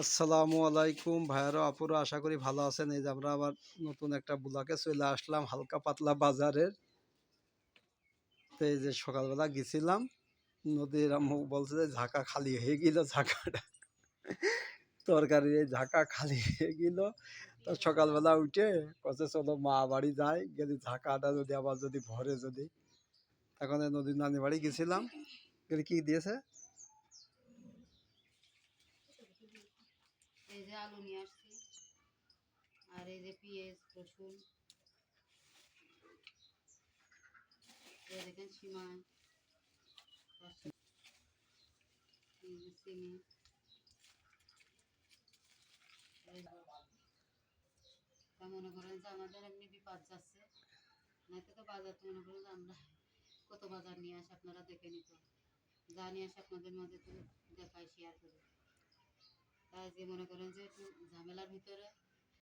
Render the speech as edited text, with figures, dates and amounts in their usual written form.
আসসালামু আলাইকুম ভাইয়ারা আপুরা, আশা করি ভালো আছেন। এই যে আমরা আবার নতুন একটা ব্লগে চলে আসলাম, হালকা পাতলা বাজারের। তো এই যে সকালবেলা গেছিলাম নদীর, আম্মু বলছে যে ঝাঁকা খালি হয়ে গেল, ঝাঁকাটা তরকারির এই ঝাঁকা খালি হয়ে গেল। তো সকালবেলা উঠে কছে চলো মা বাড়ি যাই, গেলে ঝাঁকাটা যদি আবার যদি ভরে যদি। এখন এই নদীর নানি বাড়ি গেছিলাম, গেলে কি দিয়েছে, এই যে আলু নিয়ে আসছি, আর এই যে পেঁয়াজ রসুন, এই দেখেন সিমাই, এই যে চিনি, তা মনে করেন যে আমাদের এমনি বিপদ যাচ্ছে, নাইতে তো বাজার তো মনে করেন যে আমরা কত বাজার নিয়ে আসি, আপনারা দেখে নিত যা নিয়ে আসি আপনাদের মাঝে তো দেখাই শেয়ার করি। তাই যে মনে করেন যে একটু ঝামেলার ভিতরে